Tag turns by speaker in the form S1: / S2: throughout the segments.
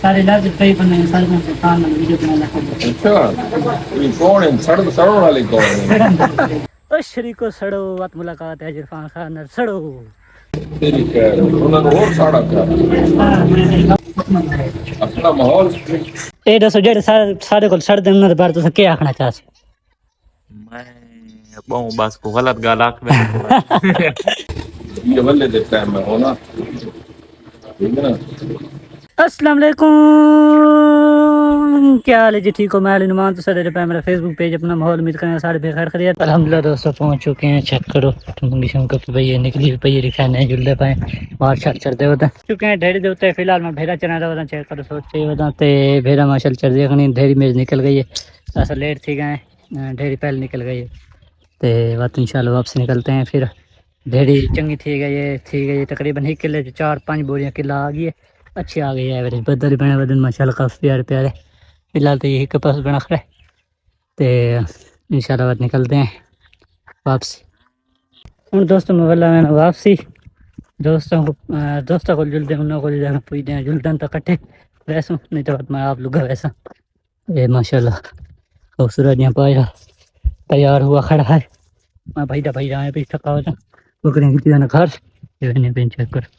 S1: سارے علاج کئی بنے ہیں سارے سے کام ویڈیو بنانا ہے
S2: اچھا یہ کون ہے سڑن والے کون ہے
S1: او شریکو سڑو وقت ملاقات ہے عرفان خان نال سڑو
S2: تیری خیر انہوں نے اور ساڑا کیا اپنا ماحول
S1: اے دسو جڑے سارے کول سڑ دے انہاں دے بارے تساں کیا آکھنا چاہس
S3: میں بہوں بس کو غلط گال آکھ میں
S2: یہ ولے دے ٹائم میں ہونا ٹھیک ہے نا
S1: السلام علیکم کیا حال ہے جی ٹھیک ہو میں علی نعمان تو سارے پہ میرا فیس بک پیج اپنا ماحول امید کریں سارے بخیر خیریت الحمدللہ دوستو پہنچ چکے ہیں چیک کرو منگی شنکر کی بھئی نکلی ہوئی پئی رکھا نہیں جلدے پائے مار شاٹ چڑھتے ہوتے چکے ہیں ڈھیری دے اوتے فی الحال میں بھیڑا چنا رہا ہوتا چیک کرو سوچ چاہیے ہوتا تے بھیڑا ماشاءاللہ چڑھ دیکھنی ڈھیری میز نکل گئی ہے ایسا لیٹ تھی گئے ڈھیری پہلے نکل گئی ہے تے بات انشاءاللہ واپس نکلتے ہیں پھر ڈھیری چنگی تھی گئی ہے تقریباً 1 کلے 4-5 بوریاں کلا آ گئی ہے اچھی آ گئی ہے ایوریج بدل بنے بدن ماشاءاللہ کافی پیارے پیارے فی الحال تو یہی کپاس بنا کھڑا ہے تے انشاءاللہ بعد نکلتے ہیں واپسی ہوں دوستوں مولا میں واپسی دوستوں کو جلدے انہوں کو جانا پوچھتے ہیں جلدن تو کٹھے ویسوں نہیں تو میں آپ لوگا ویسا یہ ماشاءاللہ خوبصورت یہاں پایا تیار ہوا کھڑا ہے میں بھائی جائیں پہ تھکا ہوتا بکریاں کی تیزانا گھر یہ نہیں پین چیک کر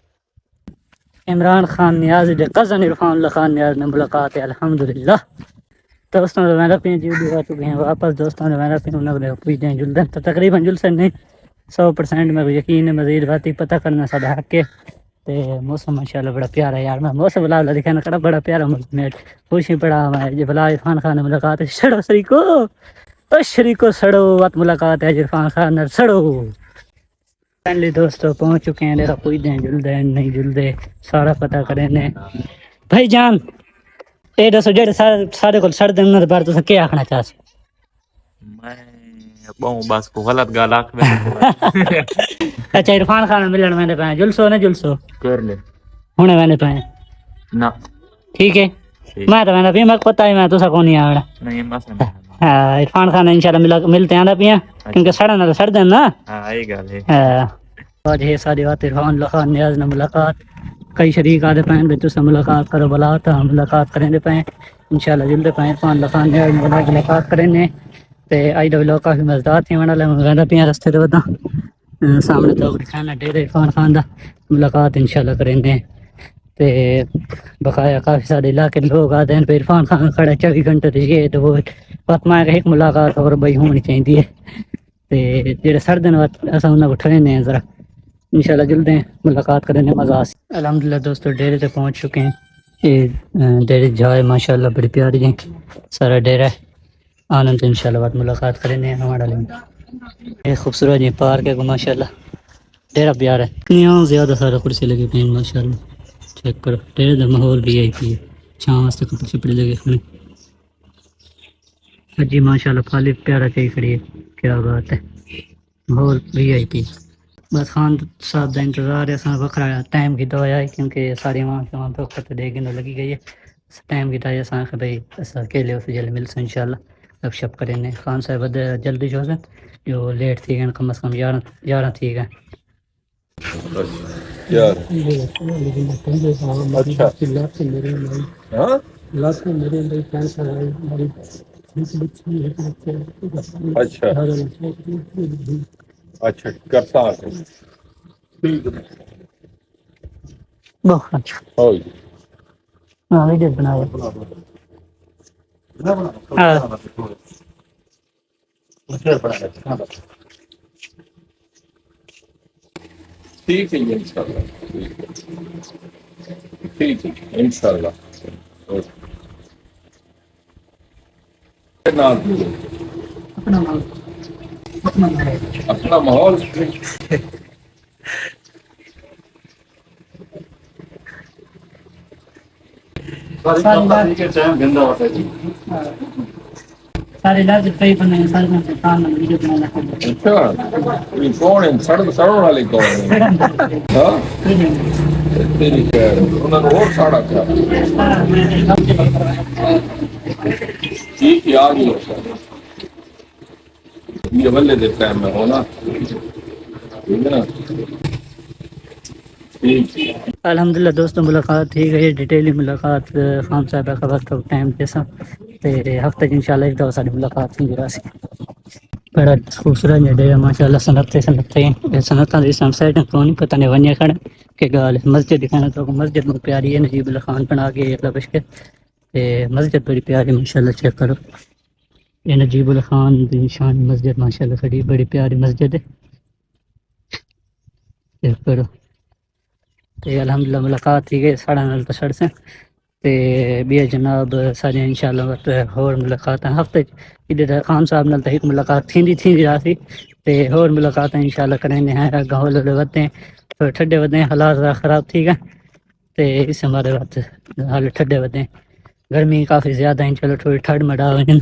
S1: عمران خان نیاز دے قزن عرفان اللہ خان نیاز نے ملاقات ہے الحمدللہ دوستوں نے میرا پین جلدی آ چکے ہیں واپس دوستوں نے میرا پین انہوں نے پوچھتے ہیں جلدن تو تقریباً جلسے نہیں 100% میں یقین ہے مزید باتی پتہ کرنا سب حق کے تے موسم ماشاءاللہ بڑا پیارا ہے یار میں موسم بلا دکھانا کڑا بڑا پیارا موسم ہے خوشی پڑا میں یہ بلا عرفان خان نے ملاقات ہے سڑو شریکو او شریکو سڑو وقت ملاقات ہے عرفان خان نے سڑو پہلے دوستو پہنچ چکے ہیں دیکھا پوچھتے ہیں جلدے نہیں جلدے سارا پتہ کریں نے بھائی جان اے دسو جڑے سارے کول سڑ دے انہاں دے بارے تساں کیا آکھنا چاہس
S3: میں بہوں بس کو غلط گال آکھ میں
S1: اچھا عرفان خان ملن میں نے پائے جلسو نہ جلسو
S3: کر لے
S1: ہنے میں نے پائے
S3: نہ
S1: ٹھیک ہے میں تو میں نے بھی میں پتہ ہی میں تساں کو نہیں آوڑا
S3: نہیں بس
S1: ہاں عرفان خان انشاءاللہ ملتے ہیں نا پیاں کیونکہ سڑنا تو سڑ دیں نا
S3: ہاں یہ گل ہے
S1: آج یہ ساری بات عرفان اللہ خان نیاز نے ملاقات کئی شریک آدھے پہن بھی تسا ملاقات کرو بلا تا ملاقات کریں دے پائیں انشاءاللہ جلدے پائیں عرفان اللہ خان نیاز نے ملاقات کریں نے تے آئی دا ویلوگ کافی مزدار تھی وانا لے میں پیاں رستے دے ودا سامنے تو دکھانا ڈیرے عرفان خان دا ملاقات انشاءاللہ کریں دے تے بقایا کافی سارے علاقے لوگ آتے ہیں پہ عرفان خان کھڑا 24 گھنٹے تے یہ تو وہ وقت میں ایک ملاقات اور بھائی ہونی چاہیے تے جڑے سڑ دن وقت اساں انہاں کو ٹھرنے ہیں ذرا انشاءاللہ جلدیں ملاقات کرنے مزہ آسی الحمدللہ دوستو ڈیرے تے پہنچ چکے ہیں یہ ڈیرے جائے ماشاءاللہ بڑی پیاری ہے سارا ڈیرہ ہے آنند انشاءاللہ بعد ملاقات کرنے ہیں ہمارا لیں یہ خوبصورت یہ پارک ہے ماشاءاللہ ڈیرہ پیار ہے یہاں زیادہ سارا کرسی لگی پہ ہیں ماشاءاللہ چیک کرو ڈیرے دا ماحول بھی آئی پی ہے چھاں واسطے کپڑے شپڑے لگے کھڑے جی ماشاءاللہ خالی پیارا چاہیے کھڑی ہے کیا بات ہے ماحول بھی آئی پی بس خان صاحب دا انتظار ہے ساں وکھرا ٹائم کی دعا ہے کیونکہ ساری وہاں پہ وقت دے گی لگی گئی ہے ٹائم کی دعا ساں کہ بھائی ایسا اکیلے اسے جلد مل سو انشاءاللہ گپ شپ کریں نے خان صاحب جلدی جو ہے جو لیٹ تھی گئے کم از کم 11 تھی گئے
S2: یار اچھا ہاں اچھا اچھا کرتا ہے ٹھیک ہے
S1: بہت اچھا
S2: ہوئی
S1: ہاں ویڈیو بنا ہاں
S2: ٹھیک ہے انشاءاللہ ٹھیک ہے انشاءاللہ اپنا ماحول
S1: سارے علاج کئی بنے ہیں سارے سے کام ویڈیو بنانا ہے
S2: اچھا یہ کون ہے سڑن والے کون ہے ہاں تیری خیر انہوں نے اور ساڑا کیا ٹھیک ہے آ گئی یہ ولے دے ٹائم میں ہونا ٹھیک ہے نا
S1: الحمدللہ دوستوں ملاقات ٹھیک ہے ڈیٹیلی ملاقات خان صاحب کا وقت ٹائم جیسا تے ہفتے انشاءاللہ ایک دفعہ ساری ملاقات ہی راسی بڑا خوبصورت جڑے ماشاءاللہ سنتاں دی سم سائڈ کو نہیں پتہ نہیں ونیا کھڑا کہ گال مسجد دکھانا تو مسجد میں پیاری ہے نجیب اللہ خان بنا کے اللہ بشکر تے مسجد بڑی پیاری ماشاءاللہ چیک کرو یہ نجیب اللہ خان دی شان مسجد ماشاءاللہ بڑی پیاری مسجد ہے چیک کرو تے الحمدللہ ملاقات تھی گئی ساڑھا نال تو سڑ سے تے بھی جناب سارے انشاءاللہ وقت اور ملاقات ہفتے ادھر خان صاحب نال تے ایک ملاقات تھی راسی تے اور ملاقات انشاءاللہ کریں ہیں گاؤں لے ودے تھوڑے ٹھڈے ودے حالات خراب ٹھیک ہے تے اس ہمارے وقت حال ٹھڈے ودے گرمی کافی زیادہ ہے چلو تھوڑی ٹھنڈ مڈا ہوئے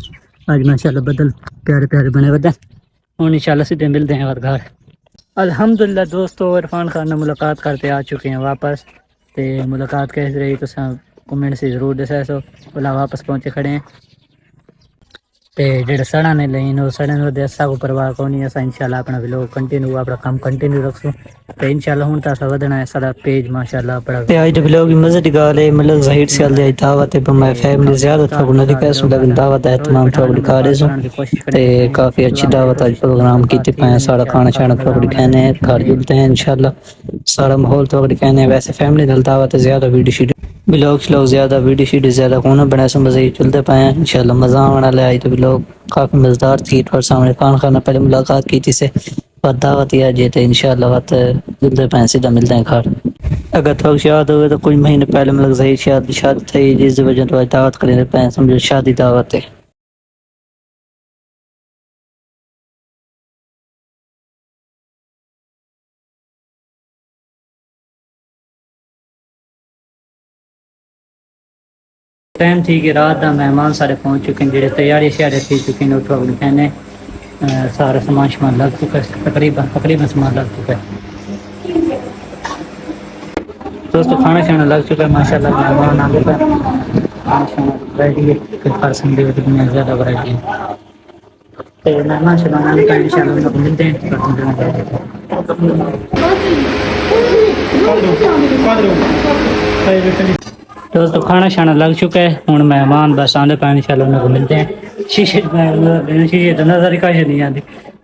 S1: آج ماشاءاللہ بدل پیارے پیارے بنے ودے ہوں انشاءاللہ سیدھے ملتے ہیں اور گھر الحمدللہ دوستو عرفان خان نے ملاقات کرتے آ چکے ہیں واپس تے ملاقات کیسے رہی تو کمنٹ سے ضرور دسیا سو بلا واپس پہنچے کھڑے ہیں تے جڑے سڑا نے لین وہ سڑن ودے اسا کو پرواہ کونی اسا انشاءاللہ اپنا ویلوگ کنٹینیو اپنا کام کنٹینیو رکھسوں تے انشاءاللہ ہن تا ودنا ہے سارا پیج ماشاءاللہ اپنا تے اج دے ویلوگ مزے دی گال ہے مطلب ظاہر سی گل ہے دعوت ہے میں فیملی زیادہ تھا نہ دی کیسو لیکن دعوت ہے تمام چوک دکھا رہے سو تے کافی اچھی دعوت اج پروگرام کیتے پے سارا کھانا شانا پروگرام کھانے گھر جلتے ہیں انشاءاللہ سارا ماحول تو کہنے ویسے فیملی دل دعوت زیادہ ویڈیو شیڈیو ویلوگ شلوگ زیادہ ویڈیو شیڈیو زیادہ کونا بنا سو مزے چلتے پے ہیں انشاءاللہ مزہ آنے والا ہے تو ویلوگ کافی مزیدار تھی اور سامنے خان خانہ پہلے ملاقات کی تھی سے اور دعوت ہی آج تھے انشاءاللہ وقت جلتے پے سیدھا ملتے ہیں گھر اگر تو یاد ہوئے تو کچھ مہینے پہلے ملک صحیح شادی تھی جس وجہ تو دعوت کرنے پے سمجھو شادی دعوت ہے ٹائم تھی کہ رات دا مہمان سارے پہنچ چکے ہیں جڑے تیاری شیارے تھی چکے ہیں اتھو کہنے سارا سامان شمان لگ چکا ہے تقریباً سامان لگ چکا ہے دوستو کھانا شانا لگ چکا ہے ماشاءاللہ مہمان آ گئے کھانا شانا ریڈی ہے کوئی پرسن دی دنیا زیادہ ورائٹی ہے تے مہمان شمان آنے کا انشاءاللہ ان کو ملتے ہیں دوستو کھانا شانا لگ چکا ہے ہوں مہمان بس آنے پہ انشاءاللہ ان کو ملتے ہیں شیشے تو نظر ہی کاشے نہیں آتی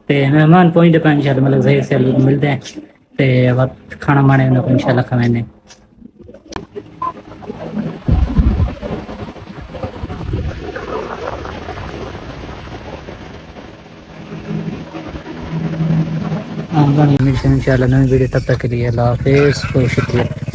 S1: تے مہمان پہنچتے پہ انشاءاللہ ملک ظہیر سے ملتے ہیں تے وقت کھانا مانے ان کو انشاءاللہ کھوائیں انشاءاللہ نئی ویڈیو تب تک کے لیے اللہ حافظ بہت شکریہ